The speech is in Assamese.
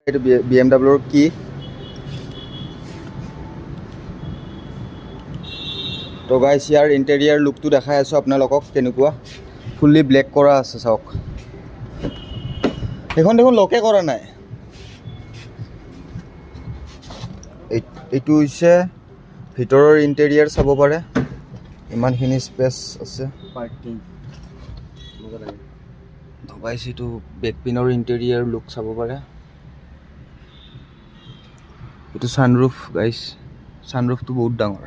এইটো BMWৰ কি তো গাইছ ইয়াৰ ইণ্টেৰিয়াৰ লুকটো দেখাই আছোঁ আপোনালোকক কেনেকুৱা ফুল্লি ব্লেক কৰা আছে চাওক এইখন দেখোন লকে কৰা নাই এইটো হৈছে ভিতৰৰ ইণ্টেৰিয়াৰ চাব পাৰে ইমানখিনি স্পেচ আছে পাৰ্কিং তো গাইছ এইটো বেকপিনৰ ইণ্টেৰিয়াৰ লুক চাব পাৰে এইটো ছানৰুফ গাইছ ছানৰুফটো বহুত ডাঙৰ